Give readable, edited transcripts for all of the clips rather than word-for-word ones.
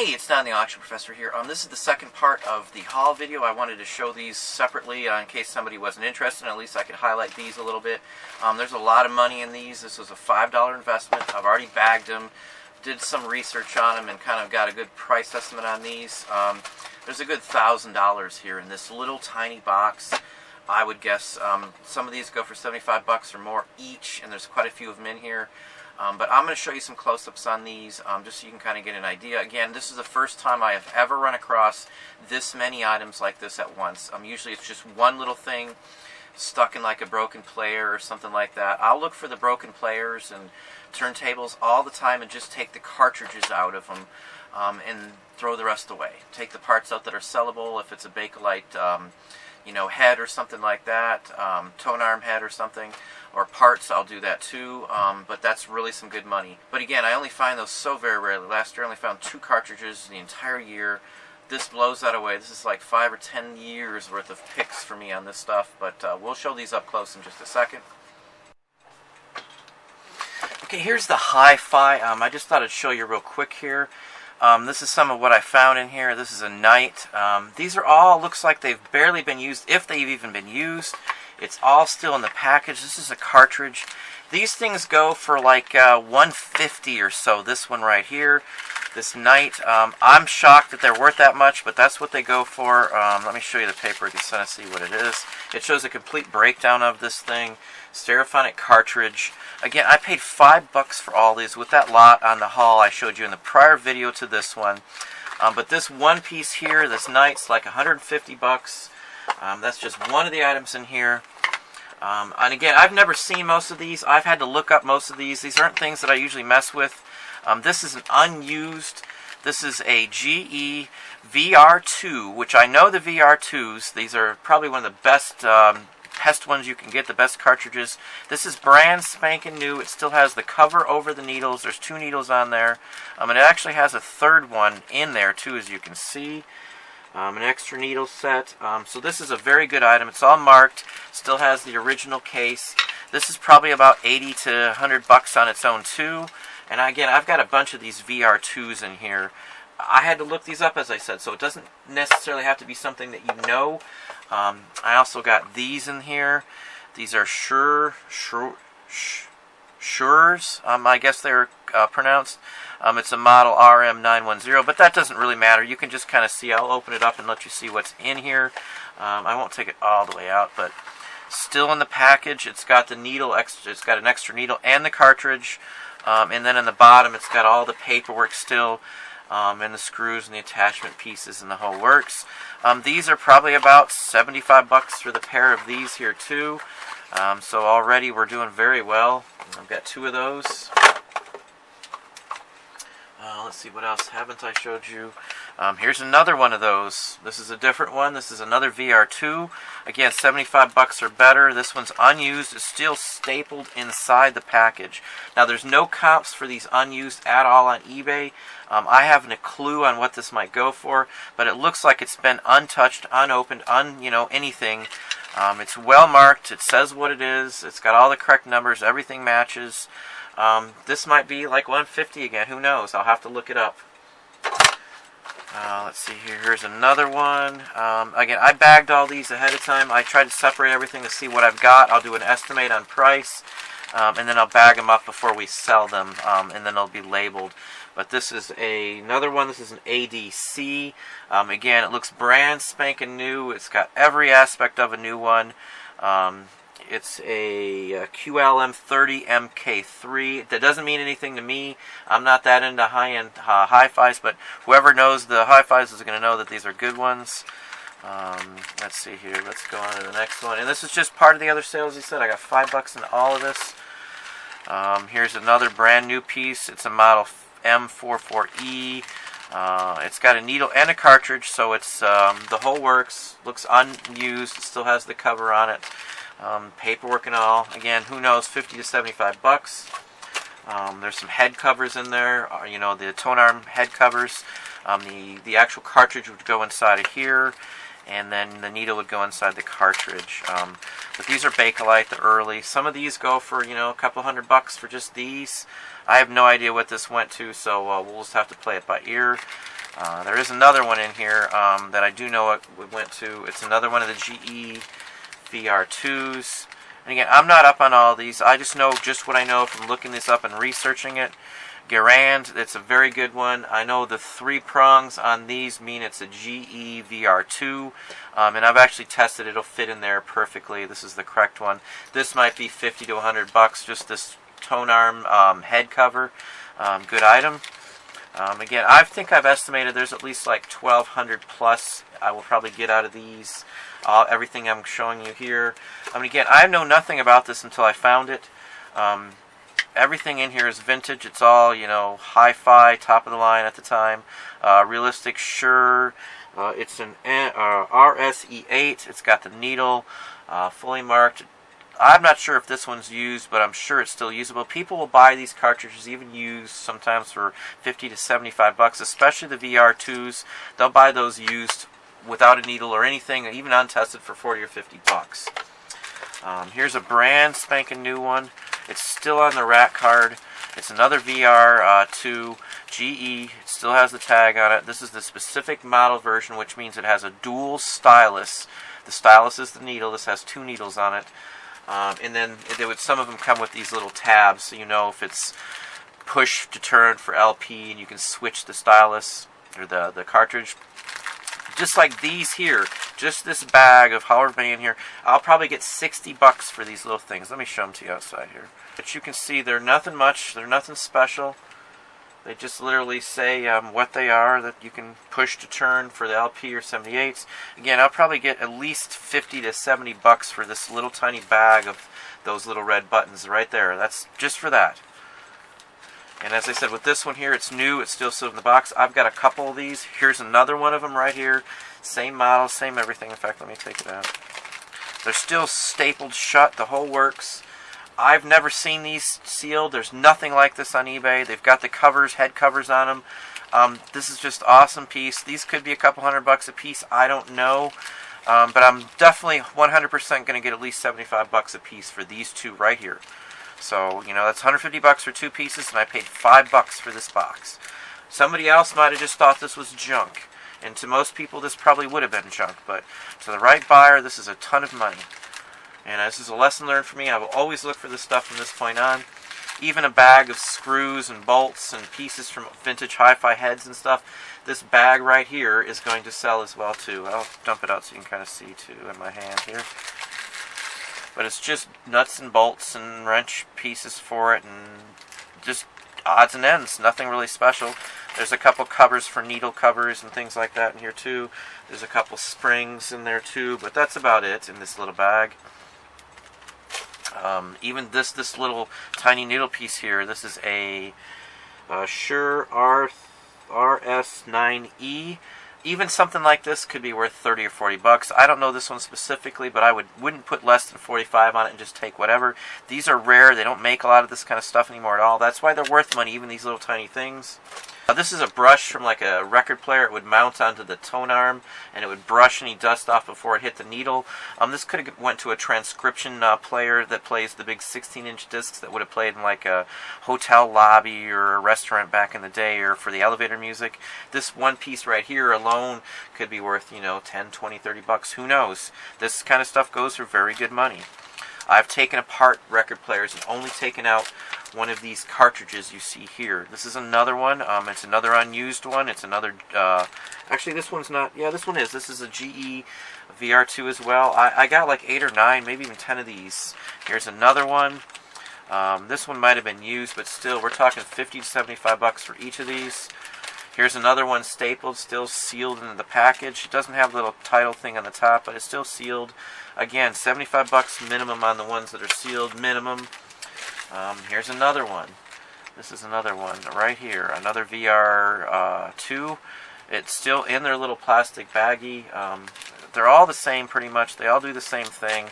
Hey, it's Don the Auction Professor here. This is the second part of the haul video. I wanted to show these separately in case somebody wasn't interested. At least I could highlight these a little bit. There's a lot of money in these. This was a $5 investment. I've already bagged them, did some research on them, and kind of got a good price estimate on these. There's a good $1,000 here in this little tiny box. I would guess some of these go for 75 bucks or more each, and there's quite a few of them in here. But I'm going to show you some close-ups on these just so you can kind of get an idea. Again, this is the first time I have ever run across this many items like this at once. Usually it's just one little thing stuck in like a broken player or something like that. I'll look for the broken players and turntables all the time and just take the cartridges out of them and throw the rest away. Take the parts out that are sellable. If it's a Bakelite head or something like that, tone arm head or something, or parts, I'll do that too, but that's really some good money. But again, I only find those so very rarely. Last year I only found 2 cartridges the entire year. This blows that away. This is like 5 or 10 years worth of picks for me on this stuff, but we'll show these up close in just a second. Okay, here's the hi-fi. I just thought I'd show you real quick here. This is some of what I found in here. This is a Knight. These are all, looks like they've barely been used, if they've even been used. It's all still in the package. This is a cartridge. These things go for like $150 or so. This one right here, this Knight. I'm shocked that they're worth that much, but that's what they go for. Let me show you the paper. You can kind of see what it is. It shows a complete breakdown of this thing. Stereophonic cartridge. Again, I paid $5 for all these with that lot on the haul I showed you in the prior video to this one. But this one piece here, this Knight's like 150 bucks. That's just one of the items in here. And again, I've never seen most of these. I've had to look up most of these. These aren't things that I usually mess with. This is an unused. This is a GE VR2, which I know the VR2s. These are probably one of the best test ones you can get, the best cartridges. This is brand spanking new. It still has the cover over the needles. There's 2 needles on there. And it actually has a third one in there too, as you can see. An extra needle set. So this is a very good item. It's all marked. Still has the original case. This is probably about 80 to 100 bucks on its own too. And again, I've got a bunch of these VR2s in here. I had to look these up, as I said, so it doesn't necessarily have to be something that you know. I also got these in here. These are Schurz, I guess they're pronounced. It's a model RM910, but that doesn't really matter. You can just kind of see. I'll open it up and let you see what's in here. I won't take it all the way out, but still in the package. It's got the needle, it's got an extra needle and the cartridge. And then in the bottom, it's got all the paperwork still. And the screws and the attachment pieces and the whole works. These are probably about 75 bucks for the pair of these here too. So already we're doing very well. I've got 2 of those. Let's see, what else haven't I showed you? Here's another one of those. This is a different one. This is another VR2. Again, 75 bucks or better. This one's unused. It's still stapled inside the package. Now, there's no comps for these unused at all on eBay. I haven't a clue on what this might go for, but it looks like it's been untouched, unopened, anything. It's well marked. It says what it is. It's got all the correct numbers. Everything matches. This might be like 150 again. Who knows? I'll have to look it up. Let's see here. Here's another one. Again, I bagged all these ahead of time. I tried to separate everything to see what I've got. I'll do an estimate on price, and then I'll bag them up before we sell them, and then they'll be labeled. But this is another one. This is an ADC. Again, it looks brand spanking new. It's got every aspect of a new one. It's a QLM30 MK3. That doesn't mean anything to me. I'm not that into high-end hi-fis, but whoever knows the hi-fis is going to know that these are good ones. Let's see here. Let's go on to the next one. And this is just part of the other sales he said. I got $5 in all of this. Here's another brand new piece. It's a model M44E. It's got a needle and a cartridge, so it's the whole works. Looks unused. It still has the cover on it. Paperwork and all. Again, who knows, 50 to 75 bucks. There's some head covers in there, the tone arm head covers. The actual cartridge would go inside of here, and then the needle would go inside the cartridge. But these are Bakelite, the early. Some of these go for, a couple $100 for just these. I have no idea what this went to, so we'll just have to play it by ear. There is another one in here that I do know it went to. It's another one of the GE VR2s. And again, I'm not up on all these. I just know just what I know from looking this up and researching it. Garand, it's a very good one. I know the 3 prongs on these mean it's a GE VR2, and I've actually tested it. It'll fit in there perfectly. This is the correct one. This might be 50 to 100 bucks, just this tone arm head cover. Good item. Again, I think I've estimated there's at least like 1,200 plus I will probably get out of these. Everything I'm showing you here. Again, I know nothing about this until I found it. Everything in here is vintage. It's all, you know, hi-fi, top of the line at the time. Realistic Shure. It's an RSE8. It's got the needle, fully marked. I'm not sure if this one's used, but I'm sure it's still usable. People will buy these cartridges, even used, sometimes for 50 to 75 bucks, especially the VR2s. They'll buy those used without a needle or anything, even untested, for 40 or 50 bucks. Here's a brand spanking new one. It's still on the rack card. It's another VR2 GE. It still has the tag on it. This is the specific model version, which means it has a dual stylus. The stylus is the needle. This has 2 needles on it. And then some of them come with these little tabs, so you know if it's push to turn for LP, and you can switch the stylus or the cartridge. Just like these here, just this bag of however many in here, I'll probably get 60 bucks for these little things. Let me show them to you outside here. But you can see they're nothing much, they're nothing special. They just literally say what they are, that you can push to turn for the LP or 78s. Again, I'll probably get at least 50 to 70 bucks for this little tiny bag of those little red buttons right there. That's just for that. And as I said, with this one here, it's new. It's still sealed in the box. I've got a couple of these. Here's another one of them right here. Same model, same everything. In fact, let me take it out. They're still stapled shut. The whole works. I've never seen these sealed. There's nothing like this on eBay. They've got the covers, head covers on them. This is just awesome piece. These could be a couple $100 a piece. I don't know. But I'm definitely 100% going to get at least 75 bucks a piece for these two right here. So, you know, that's 150 bucks for 2 pieces, and I paid $5 for this box. Somebody else might have just thought this was junk. And to most people, this probably would have been junk. But to the right buyer, this is a ton of money. And this is a lesson learned for me. I will always look for this stuff from this point on. Even a bag of screws and bolts and pieces from vintage hi-fi heads and stuff. This bag right here is going to sell as well too. I'll dump it out so you can kind of see too in my hand here. But it's just nuts and bolts and wrench pieces for it, and just odds and ends. Nothing really special. There's a couple covers for needle covers and things like that in here too. There's a couple springs in there too, but that's about it in this little bag. Even this little tiny needle piece here, this is a Shure RS9E. Even something like this could be worth 30 or 40 bucks. I don't know this one specifically, but I wouldn't put less than 45 on it and just take whatever. These are rare. They don't make a lot of this kind of stuff anymore at all. That's why they're worth money, even these little tiny things. This is a brush from like a record player. It would mount onto the tone arm, and it would brush any dust off before it hit the needle. This could have went to a transcription player that plays the big 16-inch discs that would have played in like a hotel lobby or a restaurant back in the day, or for the elevator music. This one piece right here alone could be worth, you know, 10, 20, 30 bucks. Who knows? This kind of stuff goes for very good money. I've taken apart record players and only taken out one of these cartridges you see here. This is another one. It's another unused one. It's another... actually, this one's not... Yeah, this one is. This is a GE VR2 as well. I got like 8 or 9, maybe even 10 of these. Here's another one. This one might have been used, but still, we're talking 50 to 75 bucks for each of these. Here's another one stapled, still sealed into the package. It doesn't have a little title thing on the top, but it's still sealed. Again, 75 bucks minimum on the ones that are sealed, minimum. Here's another one. This is another one right here. Another VR2. It's still in their little plastic baggie. They're all the same pretty much. They all do the same thing.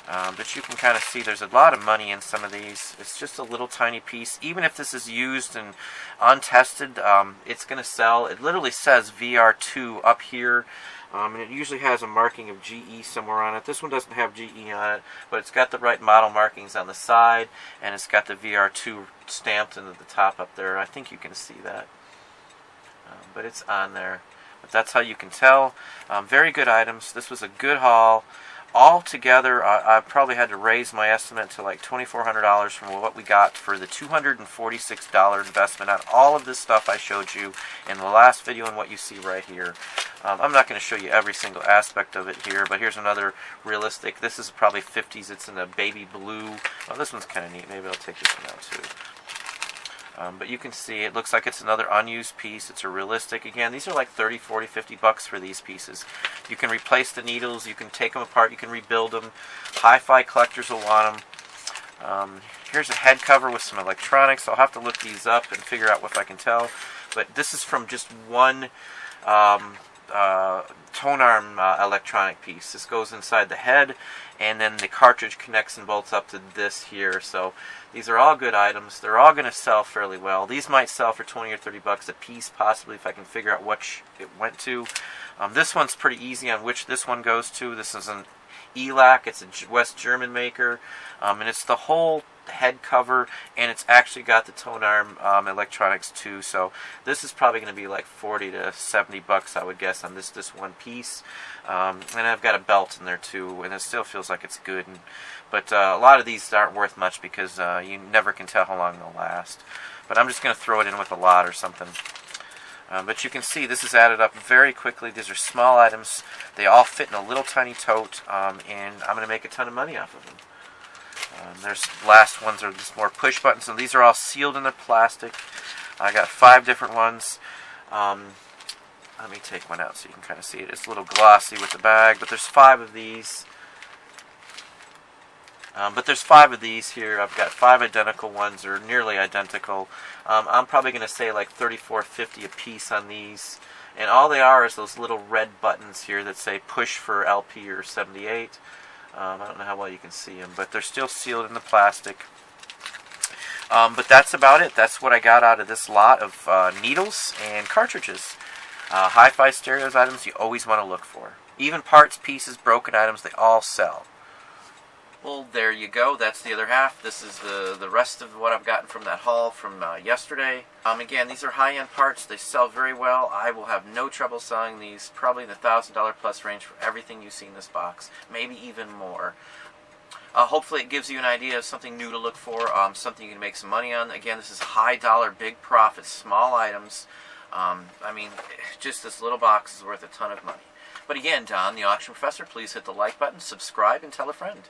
But you can kind of see there's a lot of money in some of these. It's just a little tiny piece. Even if this is used and untested, it's going to sell. It literally says VR2 up here. And it usually has a marking of GE somewhere on it. This one doesn't have GE on it, but it's got the right model markings on the side, and it's got the VR2 stamped into the top up there. I think you can see that. but it's on there. But that's how you can tell. Very good items. This was a good haul. All together, I probably had to raise my estimate to like $2,400 from what we got for the $246 investment on all of this stuff I showed you in the last video and what you see right here. I'm not going to show you every single aspect of it here, but here's another realistic. This is probably 50s. It's in a baby blue. Oh, this one's kind of neat. Maybe I'll take this one out too. But you can see it looks like it's another unused piece. It's a realistic. Again, these are like 30, 40, 50 bucks for these pieces. You can replace the needles. You can take them apart. You can rebuild them. Hi-Fi collectors will want them. Here's a head cover with some electronics. I'll have to look these up and figure out what I can tell. But this is from just one tone arm electronic piece. This goes inside the head, and then the cartridge connects and bolts up to this here. So these are all good items. They're all going to sell fairly well. These might sell for 20 or 30 bucks a piece, possibly, if I can figure out which it went to. This one's pretty easy on which this one goes to. This is an ELAC. It's a West German maker, and it's the whole head cover, and it's actually got the tone arm electronics too. So this is probably going to be like 40 to 70 bucks, I would guess, on this one piece. And I've got a belt in there too, and it still feels like it's good. But a lot of these aren't worth much because you never can tell how long they'll last. But I'm just going to throw it in with a lot or something. But you can see this is added up very quickly. These are small items. They all fit in a little tiny tote, and I'm going to make a ton of money off of them. There's last ones are just more push buttons, and these are all sealed in their plastic. I got 5 different ones. Let me take one out so you can kind of see it. It's a little glossy with the bag, but there's 5 of these. Here. I've got 5 identical ones, or nearly identical. I'm probably going to say like $34.50 a piece on these. And all they are is those little red buttons here that say push for LP or 78. I don't know how well you can see them, but they're still sealed in the plastic. But that's about it. That's what I got out of this lot of needles and cartridges. Hi-Fi stereos items you always want to look for. Even parts, pieces, broken items, they all sell. Well, there you go. That's the other half. This is the rest of what I've gotten from that haul from yesterday. Again, these are high-end parts. They sell very well. I will have no trouble selling these, probably in the $1,000 plus range for everything you see in this box, maybe even more. Hopefully it gives you an idea of something new to look for, something you can make some money on. Again, this is high dollar, big profit, small items. I mean, just this little box is worth a ton of money. But again, Don, the Auction Professor, please hit the like button, subscribe, and tell a friend.